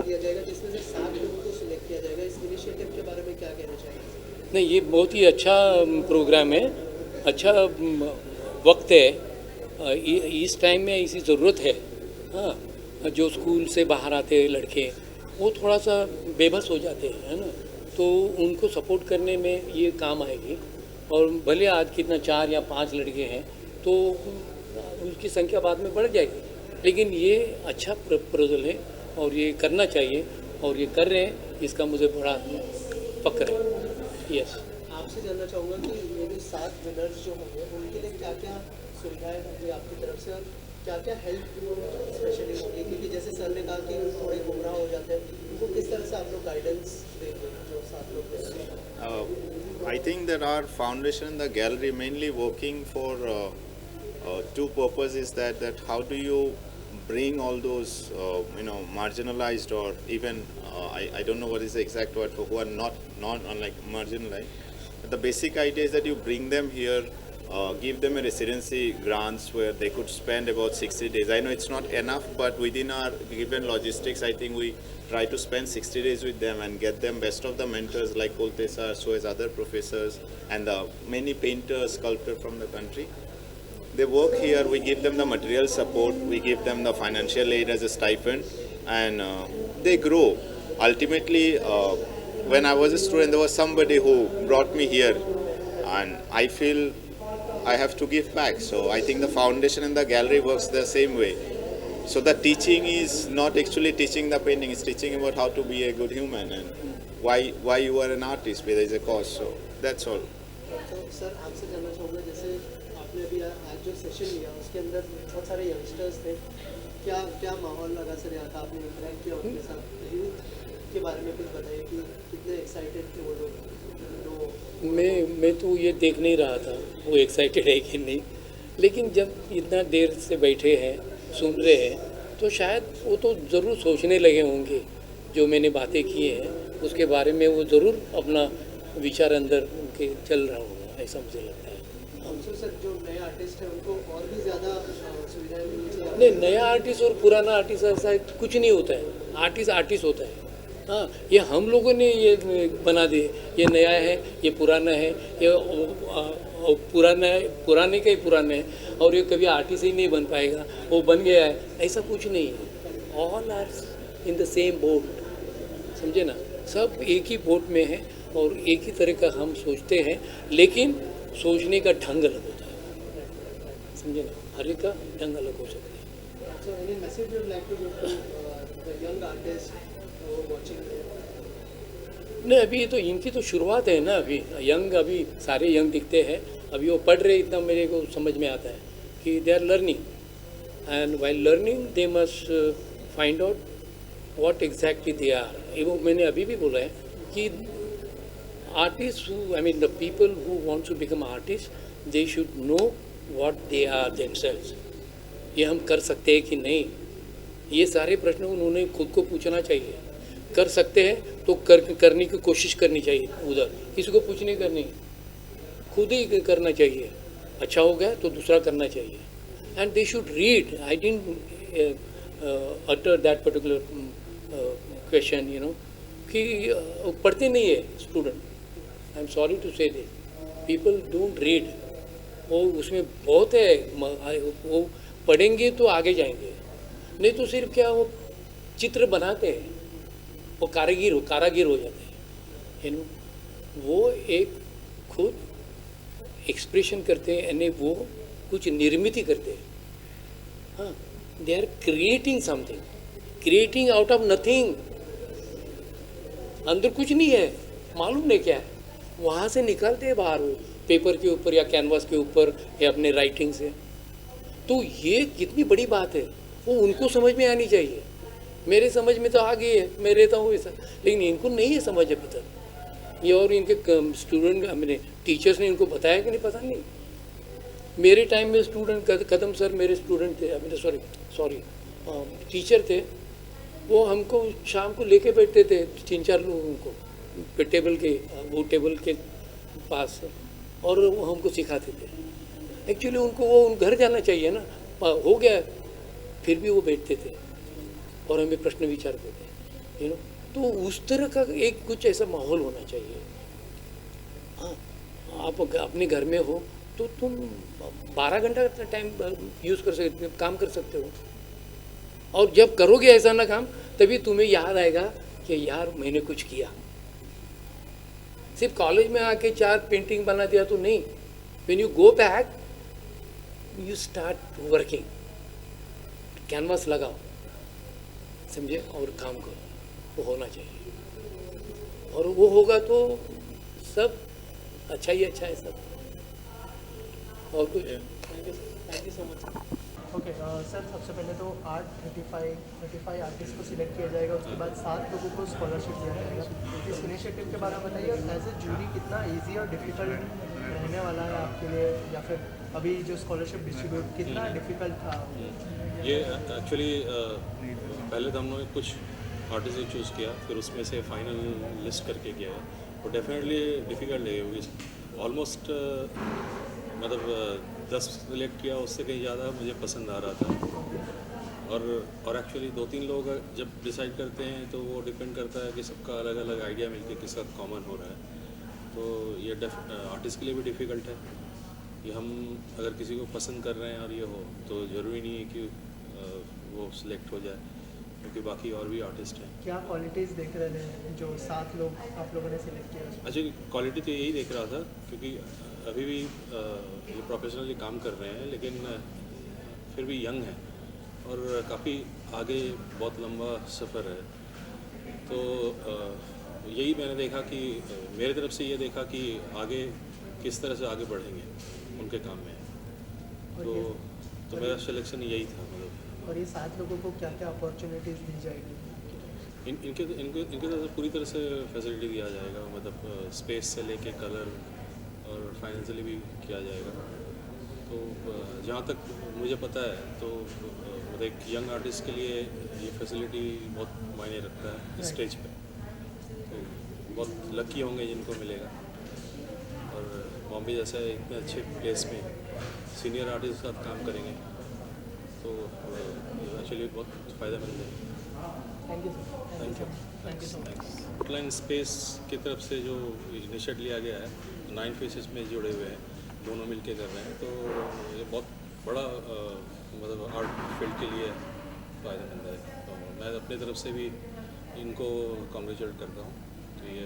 दिया जाएगा जिसमें से 7 लोगों को सिलेक्ट किया जाएगा। इस इनिशिएटिव के बारे में क्या कहना चाहेंगे? नहीं, ये बहुत ही अच्छा प्रोग्राम है, अच्छा वक्त है। इस टाइम में इसी ज़रूरत है। हाँ, जो स्कूल से बाहर आते हैं लड़के, वो थोड़ा सा बेबस हो जाते हैं, है ना, तो उनको सपोर्ट करने में ये काम आएगी। और भले आज कितना 4 या 5 लड़के हैं तो उसकी संख्या बाद में बढ़ जाएगी, लेकिन ये अच्छा प्रपोजल है और ये करना चाहिए और ये कर रहे हैं, इसका मुझे बड़ा फक्र है। यस। आपसे जानना चाहूँगा कि ये जो 7 विनर्स जो होंगे उनके लिए क्या क्या सुविधाएं होंगी आपकी तरफ से, और क्या क्या हेल्प स्पेशली होगी, क्योंकि जैसे सर ने कहा कि थोड़े गुमराह हो जाते हैं, उनको किस तरह से आप लोग गाइडेंस देंगे जो 7 लोग हैं? I think that our foundation and the gallery mainly working for two purposes. That how do you bring all those marginalized, or even I don't know what is the exact word for who are not unlike marginalized. But the basic idea is that you bring them here, give them a residency grants where they could spend about 60 days. I know it's not enough, but within our given logistics, I think we try to spend 60 days with them and get them best of the mentors like Kolte sir, so as other professors and the many painters, sculptors from the country. They work here, we give them the material support, we give them the financial aid as a stipend, and they grow. Ultimately, when I was a student, there was somebody who brought me here, and I feel I have to give back. So I think the foundation and the gallery works the same way. So the teaching is not actually teaching the painting, it's teaching about how to be a good human and why you are an artist, where there is a cause. So that's all. तो sir आपसे जानना चाहूँगा, जैसे आपने अभी आज जो session लिया उसके अंदर बहुत सारे यंगस्टर्स थे, क्या क्या माहौल लगा सर यहाँ का? आपने इंटरेक्ट किया उनके साथ, यूथ के बारे में कुछ बताइए कि कितने एक्साइटेड थे वो लोग? मैं तो ये देख नहीं रहा था वो एक्साइटेड है कि नहीं, लेकिन जब इतना देर से बैठे हैं सुन रहे हैं तो शायद वो तो ज़रूर सोचने लगे होंगे। जो मैंने बातें की हैं उसके बारे में वो ज़रूर अपना विचार अंदर उनके चल रहा होगा, ऐसा मुझे लगता है। हमसे सर जो नए आर्टिस्ट हैं उनको और भी ज़्यादा सुविधाएं मिलनी चाहिए? नहीं, नया आर्टिस्ट और पुराना आर्टिस्ट ऐसा कुछ नहीं होता है। आर्टिस्ट आर्टिस्ट होता है। हाँ, ये हम लोगों ने ये बना दिए, ये नया है, ये पुराना है, ये पुराना है, पुराने का ही पुराना है, और ये कभी आर्टिस्ट ही नहीं बन पाएगा, वो बन गया है, ऐसा कुछ नहीं है। All are in the same boat, समझे ना, सब एक ही बोट में है और एक ही तरह का हम सोचते हैं, लेकिन सोचने का ढंग अलग होता है, समझे ना, हर एक का ढंग अलग हो सकता है। So any message you would like to give to the young artists who are watching? नहीं, अभी तो इनकी तो शुरुआत है ना, अभी सारे यंग दिखते हैं, अभी वो पढ़ रहे, इतना मेरे को समझ में आता है कि they are learning, and while learning they must find out what exactly they are. ये वो मैंने अभी भी बोला है कि artist I mean the people who wants to become artist they should know what they are themselves. ये हम कर सकते हैं कि नहीं, ये सारे प्रश्न उन्होंने खुद को पूछना चाहिए। कर सकते हैं तो करने की कोशिश करनी चाहिए, उधर किसी को पूछने का नहीं, खुद ही करना चाहिए। अच्छा हो गया तो दूसरा करना चाहिए, and they should read. I didn't utter that particular question, you know, कि पढ़ते नहीं है student. I am sorry to say this, people don't read. वो उसमें बहुत है, वो पढ़ेंगे तो आगे जाएंगे, नहीं तो सिर्फ क्या वो चित्र बनाते हैं, वो कारागिर हो जाते हैं, यू नो। वो एक खुद एक्सप्रेशन करते हैं, यानी वो कुछ निर्मित करते हैं। हाँ, they are creating something, creating out of nothing. अंदर कुछ नहीं है, मालूम नहीं क्या है, वहाँ से निकालते हैं बाहर, वो पेपर के ऊपर या कैनवास के ऊपर या अपने राइटिंग से। तो ये कितनी बड़ी बात है, वो उनको समझ में आनी चाहिए। मेरे समझ में तो आ गई है, मैं रहता हूँ ऐसा, लेकिन इनको नहीं है समझ अभी तक। ये और इनके स्टूडेंट, मैंने टीचर्स ने इनको बताया कि नहीं पता नहीं। मेरे टाइम में स्टूडेंट, कदम सर मेरे स्टूडेंट थे, मेरे सॉरी टीचर थे, वो हमको शाम को लेके बैठते थे 3-4 लोगों को टेबल के पास, और वो हमको सिखाते थे। एक्चुअली उनको वो घर जाना चाहिए ना, हो गया, फिर भी वो बैठते थे और हमें प्रश्न विचारते थे। You know. तो उस तरह का एक कुछ ऐसा माहौल होना चाहिए। हाँ, आप अपने घर में हो तो तुम 12 घंटा टाइम यूज़ कर सकते, काम कर सकते हो। और जब करोगे ऐसा ना काम, तभी तुम्हें याद आएगा कि यार मैंने कुछ किया। सिर्फ कॉलेज में आके 4 पेंटिंग बना दिया तो नहीं। When you go back you start working, canvas लगाओ, समझे, और काम करो। वो होना चाहिए, और वो होगा तो सब अच्छा ही अच्छा है सब। और कुछ thank you so much. Okay sir, सबसे पहले तो 35 आर्टिस्ट को सिलेक्ट किया जाएगा, उसके बाद 7 लोगों को स्कॉलरशिप दिया जाएगा। इस इनिशिएटिव के बारे में बताइए, और एज ए जूरी कितना इजी और डिफ़िकल्ट रहने वाला है आपके लिए, या फिर अभी जो स्कॉलरशिप डिस्ट्रीब्यूट कितना डिफ़िकल्ट था? ये एक्चुअली पहले तो हम लोगों ने कुछ आर्टिस्ट चूज़ किया, फिर उसमें से फाइनल लिस्ट करके किया है। और डेफिनेटली डिफ़िकल्ट है, क्योंकि ऑलमोस्ट मतलब 10 सिलेक्ट किया, उससे कहीं ज़्यादा मुझे पसंद आ रहा था। और एक्चुअली 2-3 लोग जब डिसाइड करते हैं तो वो डिपेंड करता है कि सबका अलग अलग आइडिया मिलके किसका कॉमन हो रहा है। तो ये आर्टिस्ट के लिए भी डिफ़िकल्ट है कि हम अगर किसी को पसंद कर रहे हैं और ये हो, तो ज़रूरी नहीं है कि वो सिलेक्ट हो जाए, क्योंकि बाकी और भी आर्टिस्ट हैं। क्या क्वालिटीज़ देख रहे हैं जो 7 लोग आप लोगों ने सिलेक्ट किया उसमें? अच्छा, क्वालिटी तो यही देख रहा था, क्योंकि अभी भी ये प्रोफेशनली काम कर रहे हैं, लेकिन फिर भी यंग है और काफ़ी आगे बहुत लंबा सफ़र है। तो यही मैंने देखा कि मेरी तरफ से ये देखा कि आगे किस तरह से आगे बढ़ेंगे उनके काम में। तो मेरा सिलेक्शन यही था मतलब। और ये 7 लोगों को क्या क्या अपॉर्चुनिटीज़ दी जाएगी? इनके तरफ से पूरी तरह से फैसिलिटी दिया जाएगा, मतलब स्पेस से लेके कलर और फाइनेंशियली भी किया जाएगा। तो जहाँ तक मुझे पता है तो मतलब एक यंग आर्टिस्ट के लिए ये फैसिलिटी बहुत मायने रखता है स्टेज पे। तो बहुत लकी होंगे जिनको मिलेगा। और बॉम्बे जैसा इतने अच्छे प्लेस में सीनियर आर्टिस्ट के साथ काम करेंगे तो एक्चुअली बहुत फ़ायदा मिल जाएगा। Thank you sir. Thank you so much. Outline space की तरफ से जो इनिशिएटिव लिया गया है, 9 फेसेस में जुड़े हुए हैं, दोनों मिलके कर रहे हैं, तो ये बहुत बड़ा मतलब आर्ट फील्ड के लिए फ़ायदेमंद है। तो मैं अपनी तरफ से भी इनको कॉन्ग्रेचुलेट करता हूँ। तो ये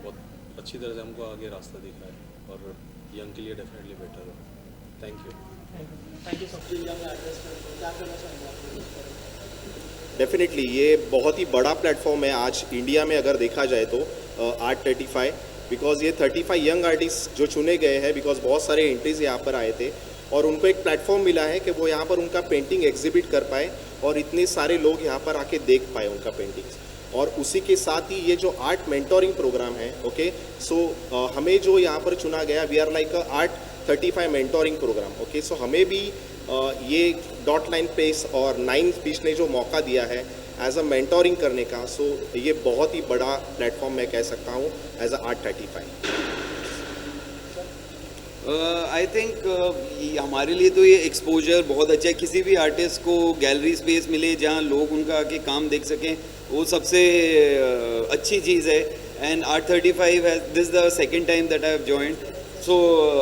बहुत अच्छी तरह से हमको आगे रास्ता दिखा है और यंग के लिए डेफिनेटली बेटर है। Thank you. Thank you so much. Young artist क्या करना चाहेंगे आप? डेफिनेटली ये बहुत ही बड़ा प्लेटफॉर्म है आज इंडिया में अगर देखा जाए तो आर्ट 35, बिकॉज ये 35 यंग आर्टिस्ट जो चुने गए हैं, बिकॉज बहुत सारे एंट्रीज यहाँ पर आए थे और उनको एक प्लेटफॉर्म मिला है कि वो यहाँ पर उनका पेंटिंग एग्जिबिट कर पाए और इतने सारे लोग यहाँ पर आके देख पाए उनका पेंटिंग्स। और उसी के साथ ही ये जो आर्ट मेंटोरिंग प्रोग्राम है, ओके, सो हमें जो यहाँ पर चुना गया, we are like a art 35 mentoring program, okay. So हमें भी ये डॉट लाइन प्लेस और 9 बीच ने जो मौका दिया है एज अ मेंटोरिंग करने का, सो ये बहुत ही बड़ा प्लेटफॉर्म मैं कह सकता हूँ as a art 35। I think हमारे लिए तो ये एक्सपोजर बहुत अच्छा है। किसी भी आर्टिस्ट को गैलरी स्पेस मिले जहाँ लोग उनका आके काम देख सकें, वो सबसे अच्छी चीज़ है। एंड आर्ट 35 है, this the second time that I have joined, so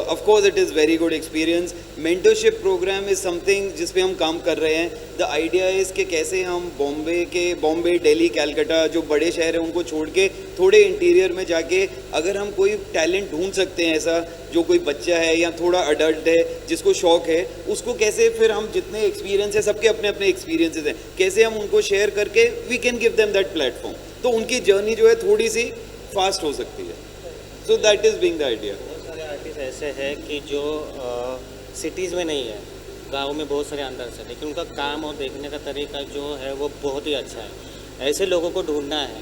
of course it is very good experience. Mentorship programme is something जिस पे हम काम कर रहे हैं। द आइडिया इज़ कि कैसे हम बॉम्बे, दिल्ली, कलकत्ता जो बड़े शहर हैं उनको छोड़ के थोड़े इंटीरियर में जाके अगर हम कोई टैलेंट ढूंढ सकते हैं ऐसा जो कोई बच्चा है या थोड़ा अडल्ट है जिसको शौक है, उसको कैसे फिर हम जितने एक्सपीरियंस है, सबके अपने अपने एक्सपीरियंसेस हैं, कैसे हम उनको शेयर करके we can give them that platform, तो उनकी जर्नी जो है थोड़ी सी फास्ट हो सकती है। So that is being the idea. बहुत सारे आर्टिस्ट ऐसे हैं कि जो सिटीज़ में नहीं है, गाँव में बहुत सारे अंदर से, लेकिन उनका काम और देखने का तरीका जो है वो बहुत ही अच्छा है। ऐसे लोगों को ढूंढना है,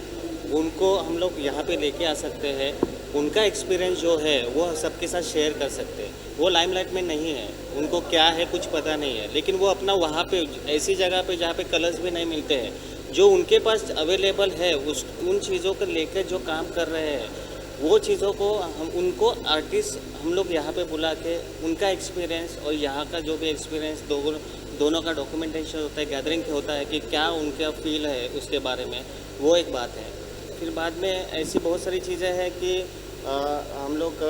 उनको हम लोग यहाँ पे लेके आ सकते हैं। उनका एक्सपीरियंस जो है वो सबके साथ शेयर कर सकते हैं। वो लाइमलाइट में नहीं है, उनको क्या है कुछ पता नहीं है, लेकिन वो अपना वहाँ पे ऐसी जगह पे जहाँ पे कलर्स भी नहीं मिलते हैं, जो उनके पास अवेलेबल है उन चीज़ों को लेकर जो काम कर रहे हैं, वो चीज़ों को हम उनको आर्टिस्ट हम लोग यहाँ पे बुला के उनका एक्सपीरियंस और यहाँ का जो भी एक्सपीरियंस दोनों का डॉक्यूमेंटेशन होता है, गैदरिंग होता है कि क्या उनका फील है उसके बारे में, वो एक बात है। फिर बाद में ऐसी बहुत सारी चीज़ें हैं कि हम लोग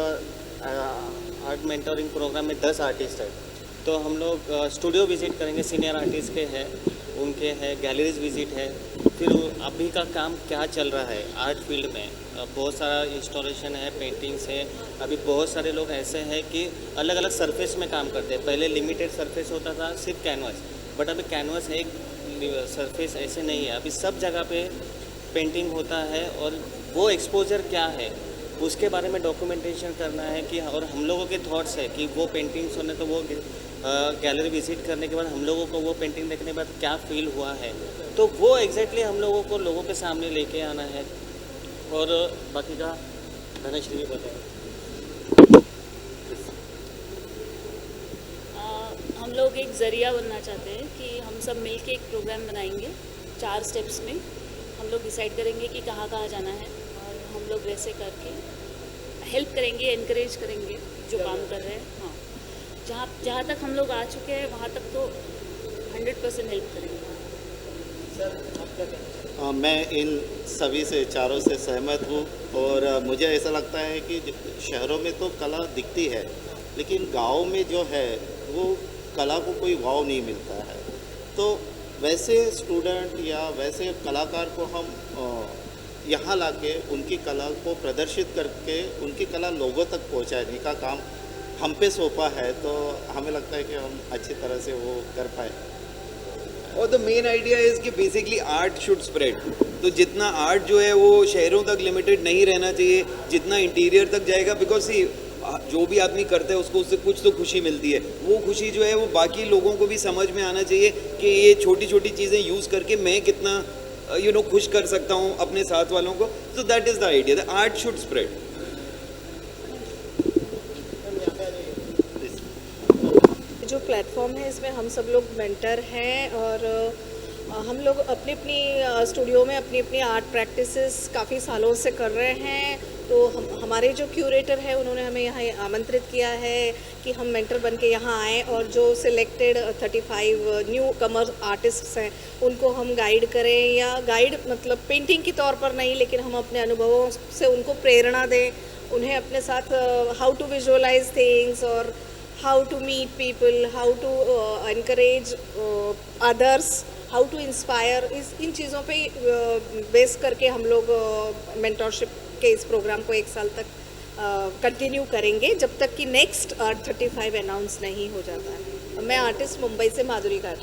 आर्ट मेंटोरिंग प्रोग्राम में 10 आर्टिस्ट है, तो हम लोग स्टूडियो विज़िट करेंगे, सीनियर आर्टिस्ट के हैं, उनके हैं, गैलरीज विज़िट है। फिर अभी का काम क्या चल रहा है आर्ट फील्ड में, बहुत सारा इंस्टॉलेशन है, पेंटिंग्स है। अभी बहुत सारे लोग ऐसे हैं कि अलग अलग सरफेस में काम करते हैं। पहले लिमिटेड सरफेस होता था, सिर्फ कैनवास, बट अभी कैनवास एक सरफेस ऐसे नहीं है, अभी सब जगह पे पेंटिंग होता है। और वो एक्सपोजर क्या है उसके बारे में डॉक्यूमेंटेशन करना है कि, और हम लोगों के थॉट्स है कि वो पेंटिंग्स होने तो वो गैलरी विजिट करने के बाद हम लोगों को वो पेंटिंग देखने के बाद क्या फील हुआ है, तो वो एग्जैक्टली हम लोगों को लोगों के सामने लेके आना है। और बाकी का धनश्री भी बताएंगे। हम लोग एक ज़रिया बनना चाहते हैं कि हम सब मिल के एक प्रोग्राम बनाएंगे 4 स्टेप्स में। हम लोग डिसाइड करेंगे कि कहाँ कहाँ जाना है और हम लोग वैसे करके हेल्प करेंगे, एनकरेज करेंगे जो काम कर रहे हैं। हाँ, जहाँ तक हम लोग आ चुके हैं वहाँ तक तो 100% हेल्प करेंगे। सर आप क्या कहना चाहते हैं? मैं इन सभी से चारों से सहमत हूँ और मुझे ऐसा लगता है कि शहरों में तो कला दिखती है, लेकिन गाँव में जो है वो कला को कोई वाव नहीं मिलता है। तो वैसे स्टूडेंट या वैसे कलाकार को हम यहाँ लाके उनकी कला को प्रदर्शित करके उनकी कला लोगों तक पहुँचाने का काम हम पे सौंपा है, तो हमें लगता है कि हम अच्छी तरह से वो कर पाए। और द मेन आइडिया इज़ कि बेसिकली आर्ट शुड स्प्रेड। तो जितना आर्ट जो है वो शहरों तक लिमिटेड नहीं रहना चाहिए, जितना इंटीरियर तक जाएगा, बिकॉज जो भी आदमी करता है उसको उससे कुछ तो खुशी मिलती है। वो खुशी जो है वो बाकी लोगों को भी समझ में आना चाहिए कि ये छोटी छोटी चीज़ें यूज़ करके मैं कितना खुश कर सकता हूँ अपने साथ वालों को। So that is the idea, the art should spread. जो प्लेटफॉर्म है इसमें हम सब लोग मेंटर हैं और हम लोग अपनी अपनी स्टूडियो में अपनी अपनी आर्ट प्रैक्टिसेस काफ़ी सालों से कर रहे हैं। तो हमारे जो क्यूरेटर है उन्होंने हमें यहाँ आमंत्रित किया है कि हम मेंटर बन के यहाँ आएँ और जो सिलेक्टेड 35 न्यू कमर आर्टिस्ट्स हैं उनको हम गाइड करें, या गाइड मतलब पेंटिंग के तौर पर नहीं, लेकिन हम अपने अनुभवों से उनको प्रेरणा दें, उन्हें अपने साथ हाउ टू विजुअलाइज थिंग्स और how to meet people, how to encourage others, how to inspire, इन चीज़ों पे बेस करके हम लोग मेंटरशिप के इस प्रोग्राम को 1 साल तक कंटिन्यू करेंगे जब तक कि नेक्स्ट आर्ट 35 अनाउंस नहीं हो जाता है। मैं आर्टिस्ट मुंबई से माधुरी घाट।